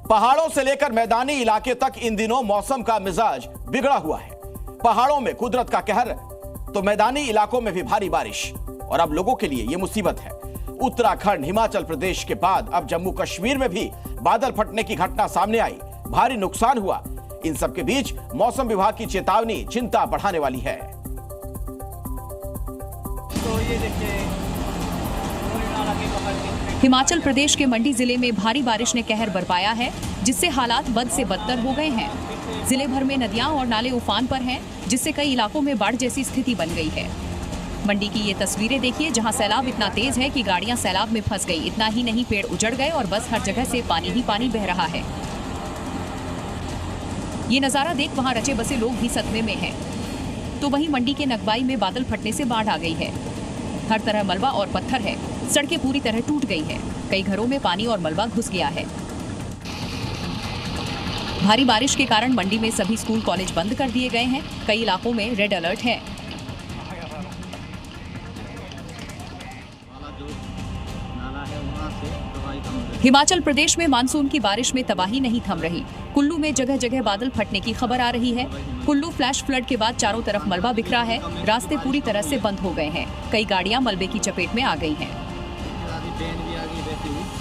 पहाड़ों से लेकर मैदानी इलाके तक इन दिनों मौसम का मिजाज बिगड़ा हुआ है। पहाड़ों में कुदरत का कहर तो मैदानी इलाकों में भी भारी बारिश, और अब लोगों के लिए यह मुसीबत है। उत्तराखंड, हिमाचल प्रदेश के बाद अब जम्मू कश्मीर में भी बादल फटने की घटना सामने आई, भारी नुकसान हुआ। इन सब के बीच मौसम विभाग की चेतावनी चिंता बढ़ाने वाली है। तो ये देखिए, हिमाचल प्रदेश के मंडी जिले में भारी बारिश ने कहर बरपाया है, जिससे हालात बद से बदतर हो गए हैं। जिले भर में नदियां और नाले उफान पर हैं, जिससे कई इलाकों में बाढ़ जैसी स्थिति बन गई है। मंडी की ये तस्वीरें देखिए, जहां सैलाब इतना तेज है कि गाड़ियां सैलाब में फंस गई। इतना ही नहीं, पेड़ उजड़ गए और बस हर जगह से पानी ही पानी बह रहा है। ये नजारा देख वहां रचे बसे लोग भी सदमे में हैं। तो वहीं मंडी के नगबाई में बादल फटने से बाढ़ आ गई है। हर तरह मलबा और पत्थर है, सड़कें पूरी तरह टूट गई है। कई घरों में पानी और मलबा घुस गया है। भारी बारिश के कारण मंडी में सभी स्कूल कॉलेज बंद कर दिए गए हैं। कई इलाकों में रेड अलर्ट है। हिमाचल प्रदेश में मानसून की बारिश में तबाही नहीं थम रही। कुल्लू में जगह जगह बादल फटने की खबर आ रही है। कुल्लू फ्लैश फ्लड के बाद चारों तरफ मलबा बिखरा है। रास्ते पूरी तरह से बंद हो गए हैं। कई गाड़ियां मलबे की चपेट में आ गई हैं।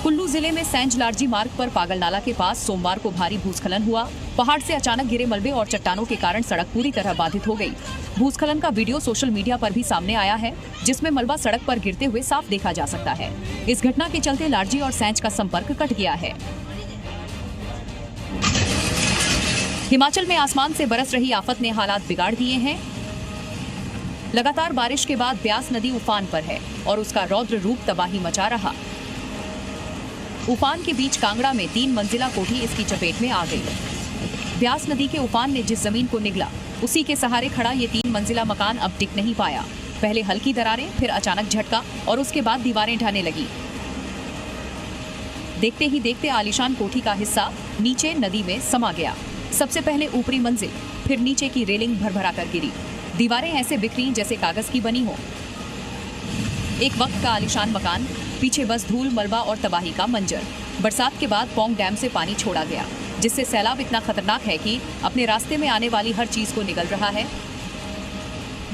कुल्लू जिले में सैंज लारजी मार्ग पर पागल नाला के पास सोमवार को भारी भूस्खलन हुआ। पहाड़ से अचानक गिरे मलबे और चट्टानों के कारण सड़क पूरी तरह बाधित हो गई। भूस्खलन का वीडियो सोशल मीडिया पर भी सामने आया है, जिसमें मलबा सड़क पर गिरते हुए साफ देखा जा सकता है। इस घटना के चलते लारजी और सैंज का संपर्क कट गया है। हिमाचल में आसमान से बरस रही आफत ने हालात बिगाड़ दिए हैं। लगातार बारिश के बाद ब्यास नदी उफान पर है और उसका रौद्र रूप तबाही मचा रहा। उफान के बीच कांगड़ा में 3 मंजिला कोठी इसकी चपेट में आ गई। ब्यास नदी के उफान ने जिस जमीन को निगला, उसी के सहारे खड़ा ये 3 मंजिला मकान अब टिक नहीं पाया। पहले हल्की दरारें, फिर अचानक झटका और उसके बाद दीवारें ढहने लगी। देखते ही देखते आलीशान कोठी का हिस्सा नीचे नदी में समा गया। सबसे पहले ऊपरी मंजिल, फिर नीचे की रेलिंग भरभरा कर गिरी। दीवारें ऐसे बिखरी जैसे कागज की बनी हो। एक वक्त का आलीशान मकान, पीछे बस धूल, मलबा और तबाही का मंजर। बरसात के बाद पौंग डैम से पानी छोड़ा गया, जिससे सैलाब इतना खतरनाक है कि अपने रास्ते में आने वाली हर चीज को निगल रहा है।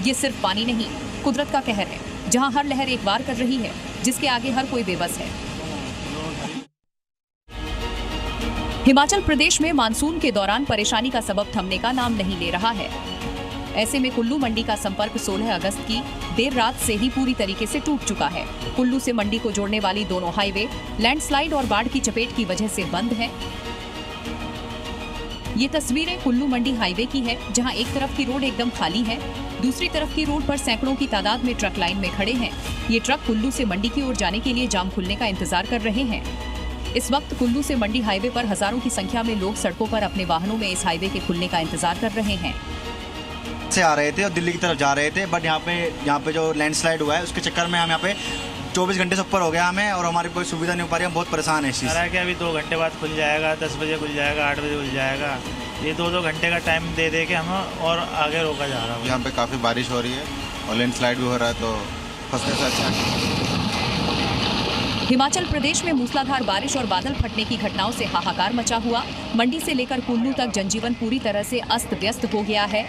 ये सिर्फ पानी नहीं, कुदरत का कहर है, जहां हर लहर एक वार कर रही है, जिसके आगे हर कोई बेबस है। हिमाचल प्रदेश में मानसून के दौरान परेशानी का सबब थमने का नाम नहीं ले रहा है। ऐसे में कुल्लू मंडी का संपर्क 16 अगस्त की देर रात से ही पूरी तरीके से टूट चुका है। कुल्लू से मंडी को जोड़ने वाली दोनों हाईवे लैंडस्लाइड और बाढ़ की चपेट की वजह से बंद हैं। ये तस्वीरें कुल्लू मंडी हाईवे की है, जहां एक तरफ की रोड एकदम खाली है, दूसरी तरफ की रोड पर सैकड़ों की तादाद में ट्रक लाइन में खड़े हैं। ये ट्रक कुल्लू से मंडी की ओर जाने के लिए जाम खुलने का इंतजार कर रहे हैं। इस वक्त कुल्लू से मंडी हाईवे पर हजारों की संख्या में लोग सड़कों पर अपने वाहनों में इस हाईवे के खुलने का इंतजार कर रहे हैं। से आ रहे थे और दिल्ली की तरफ जा रहे थे, बट यहाँ पे जो लैंडस्लाइड हुआ है उसके चक्कर में हम यहाँ पे 24 घंटे से ऊपर हो गया हमें, और हमारी कोई सुविधा नहीं हो पा रही। हम बहुत परेशान हैं इस चीज़ से। कि अभी 2 घंटे बाद खुल जाएगा, 10 बजे खुल जाएगा, 8 बजे खुल जाएगा। ये 2-2 घंटे का टाइम दे दे के हम और आगे रोका जा रहा है। यहाँ पे काफ़ी बारिश हो रही है और लैंडस्लाइड भी हो रहा है, तो फंसने से अच्छा। हिमाचल प्रदेश में मूसलाधार बारिश और बादल फटने की घटनाओं से हाहाकार मचा हुआ। मंडी से लेकर कुल्लू तक जनजीवन पूरी तरह से अस्त व्यस्त हो गया है।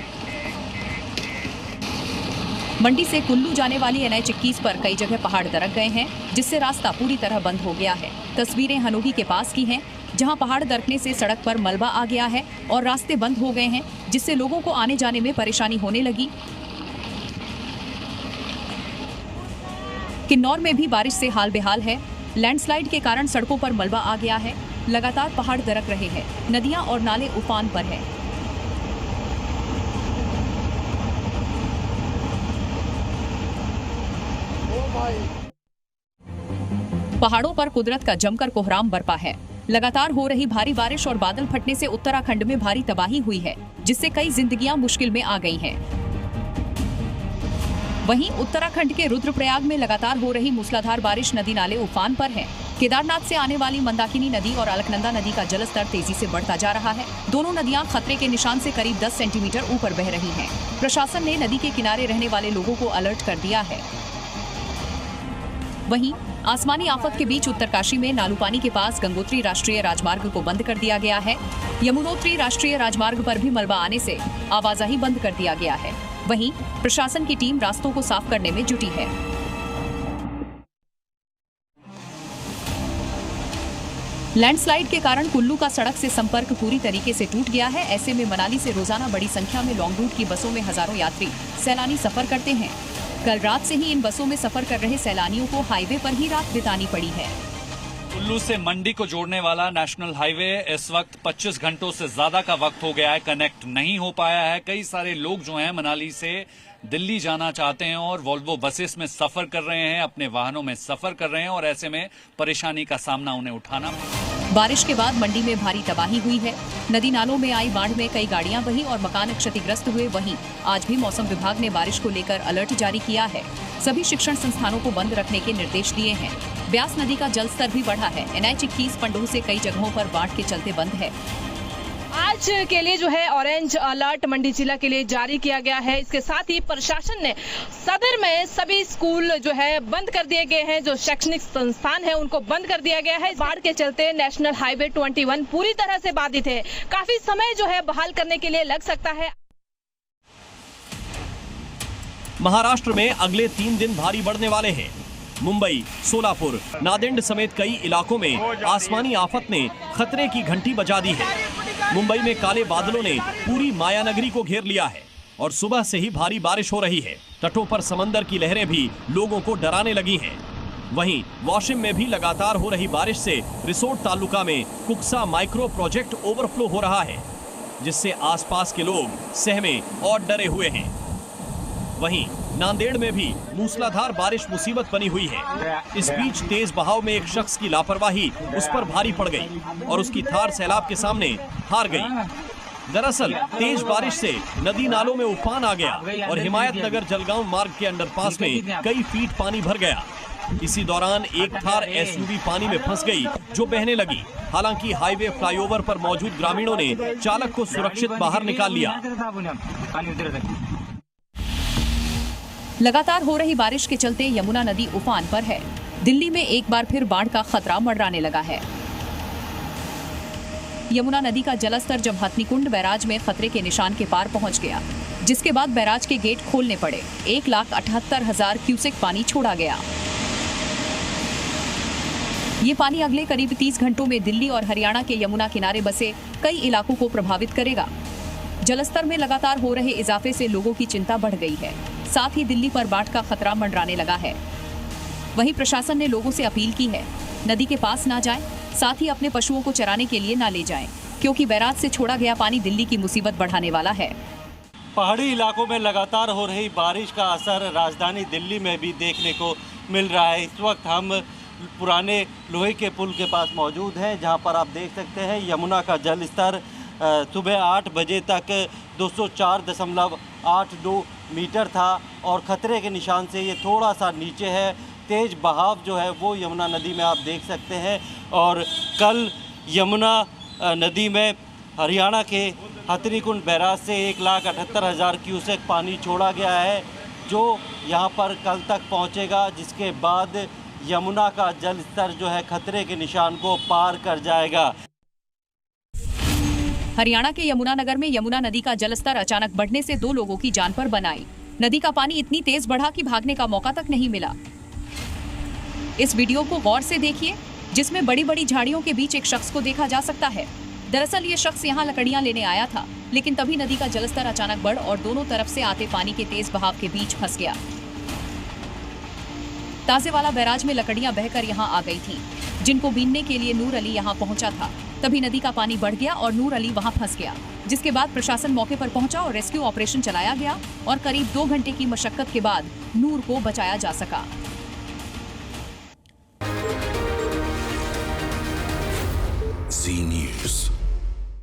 मंडी से कुल्लू जाने वाली NH 21 पर कई जगह पहाड़ दरक गए हैं, जिससे रास्ता पूरी तरह बंद हो गया है। तस्वीरें हनोही के पास की हैं, जहां पहाड़ दरकने से सड़क पर मलबा आ गया है और रास्ते बंद हो गए हैं, जिससे लोगों को आने जाने में परेशानी होने लगी। किन्नौर में भी बारिश से हाल बेहाल है। लैंडस्लाइड के कारण सड़कों पर मलबा आ गया है। लगातार पहाड़ दरक रहे हैं। नदियां और नाले उफान पर हैं। पहाड़ों पर कुदरत का जमकर कोहराम बरपा है। लगातार हो रही भारी बारिश और बादल फटने से उत्तराखंड में भारी तबाही हुई है, जिससे कई जिंदगियां मुश्किल में आ गई हैं। वहीं उत्तराखंड के रुद्रप्रयाग में लगातार हो रही मूसलाधार बारिश, नदी नाले उफान पर हैं। केदारनाथ से आने वाली मंदाकिनी नदी और अलकनंदा नदी का जलस्तर तेजी से बढ़ता जा रहा है। दोनों नदियां खतरे के निशान से करीब 10 सेंटीमीटर ऊपर बह रही हैं। प्रशासन ने नदी के किनारे रहने वाले लोगों को अलर्ट कर दिया है। वहीं आसमानी आफत के बीच उत्तरकाशी में नालूपानी के पास गंगोत्री राष्ट्रीय राजमार्ग को बंद कर दिया गया है। यमुनोत्री राष्ट्रीय राजमार्ग पर भी मलबा आने से आवाजाही बंद कर दिया गया है। वहीं प्रशासन की टीम रास्तों को साफ करने में जुटी है। लैंडस्लाइड के कारण कुल्लू का सड़क से संपर्क पूरी तरीके से टूट गया है। ऐसे में मनाली से रोजाना बड़ी संख्या में लॉन्ग रूट की बसों में हजारों यात्री सैलानी सफर करते हैं। कल रात से ही इन बसों में सफर कर रहे सैलानियों को हाईवे पर ही रात बितानी पड़ी है। कुल्लू से मंडी को जोड़ने वाला नेशनल हाईवे इस वक्त 25 घंटों से ज्यादा का वक्त हो गया है, कनेक्ट नहीं हो पाया है। कई सारे लोग जो हैं मनाली से दिल्ली जाना चाहते हैं और वोल्वो बसेस में सफर कर रहे हैं, अपने वाहनों में सफर कर रहे हैं और ऐसे में परेशानी का सामना उन्हें उठाना। बारिश के बाद मंडी में भारी तबाही हुई है। नदी नालों में आई बाढ़ में कई गाड़ियां बही और मकान क्षतिग्रस्त हुए। वहीं आज भी मौसम विभाग ने बारिश को लेकर अलर्ट जारी किया है। सभी शिक्षण संस्थानों को बंद रखने के निर्देश दिए हैं। ब्यास नदी का जलस्तर भी बढ़ा है। NH 21 पंडोह से कई जगहों पर बाढ़ के चलते बंद है। आज के लिए जो है ऑरेंज अलर्ट मंडी जिला के लिए जारी किया गया है। इसके साथ ही प्रशासन ने सदर में सभी स्कूल जो है बंद कर दिए गए हैं। जो शैक्षणिक संस्थान है उनको बंद कर दिया गया है। बाढ़ के चलते नेशनल हाईवे 21 पूरी तरह से बाधित है। काफी समय जो है बहाल करने के लिए लग सकता है। महाराष्ट्र में अगले 3 दिन भारी बढ़ने वाले हैं। मुंबई, सोलापुर, नांदेड़ समेत कई इलाकों में आसमानी आफत ने खतरे की घंटी बजा दी है। मुंबई में काले बादलों ने पूरी मायानगरी को घेर लिया है और सुबह से ही भारी बारिश हो रही है। तटों पर समंदर की लहरें भी लोगों को डराने लगी हैं। वहीं वाशिम में भी लगातार हो रही बारिश से रिसोड तालुका में कुक्सा माइक्रो प्रोजेक्ट ओवरफ्लो हो रहा है, जिससे आसपास के लोग सहमे और डरे हुए हैं। वहीं नांदेड़ में भी मूसलाधार बारिश मुसीबत बनी हुई है। इस बीच तेज बहाव में एक शख्स की लापरवाही उस पर भारी पड़ गई और उसकी थार सैलाब के सामने हार गई। दरअसल तेज बारिश से नदी नालों में उफान आ गया और हिमायत नगर जलगांव मार्ग के अंडरपास में कई फीट पानी भर गया। इसी दौरान एक थार SUV पानी में फंस गई जो बहने लगी। हालांकि हाईवे फ्लाईओवर पर मौजूद ग्रामीणों ने चालक को सुरक्षित बाहर निकाल लिया। लगातार हो रही बारिश के चलते यमुना नदी उफान पर है। दिल्ली में एक बार फिर बाढ़ का खतरा मंडराने लगा है। यमुना नदी का जलस्तर जब हथनीकुंड बैराज में खतरे के निशान के पार पहुंच गया, जिसके बाद बैराज के गेट खोलने पड़े। 1,78,000 क्यूसेक पानी छोड़ा गया। ये पानी अगले करीब 30 घंटों में दिल्ली और हरियाणा के यमुना किनारे बसे कई इलाकों को प्रभावित करेगा। जलस्तर में लगातार हो रहे इजाफे से लोगों की चिंता बढ़ गई है। साथ ही दिल्ली पर बाढ़ का खतरा मंडराने लगा है। वहीं प्रशासन ने लोगों से अपील की है, नदी के पास ना जाएं, साथ ही अपने पशुओं को चराने के लिए ना ले जाएं, क्योंकि बैराज से छोड़ा गया पानी दिल्ली की मुसीबत बढ़ाने वाला है। पहाड़ी इलाकों में लगातार हो रही बारिश का असर राजधानी दिल्ली में भी देखने को मिल रहा है। इस वक्त हम पुराने लोहे के पुल के पास मौजूद हैं, जहां पर आप देख सकते हैं यमुना का जल स्तर सुबह 8 बजे तक 204.82 मीटर था और खतरे के निशान से ये थोड़ा सा नीचे है। तेज़ बहाव जो है वो यमुना नदी में आप देख सकते हैं। और कल यमुना नदी में हरियाणा के हथनीकुंड बैराज से 1,78,000 क्यूसेक पानी छोड़ा गया है, जो यहाँ पर कल तक पहुँचेगा, जिसके बाद यमुना का जल स्तर जो है खतरे के निशान को पार कर जाएगा। हरियाणा के यमुनानगर में यमुना नदी का जलस्तर अचानक बढ़ने से 2 लोगों की जान पर बन आई। नदी का पानी इतनी तेज बढ़ा कि भागने का मौका तक नहीं मिला। इस वीडियो को गौर से देखिए, जिसमें बड़ी बड़ी झाड़ियों के बीच एक शख्स को देखा जा सकता है। दरअसल ये शख्स यहाँ लकड़ियाँ लेने आया था, लेकिन तभी नदी का जलस्तर अचानक बढ़ और दोनों तरफ से आते पानी के तेज बहाव के बीच फंस गया। ताजेवाला बैराज में लकड़ियां बहकर यहां आ गई थीं, जिनको बीनने के लिए नूर अली यहां पहुंचा था। तभी नदी का पानी बढ़ गया और नूर अली वहां फंस गया, जिसके बाद प्रशासन मौके पर पहुंचा और रेस्क्यू ऑपरेशन चलाया गया और करीब 2 घंटे की मशक्कत के बाद नूर को बचाया जा सका। Zee News।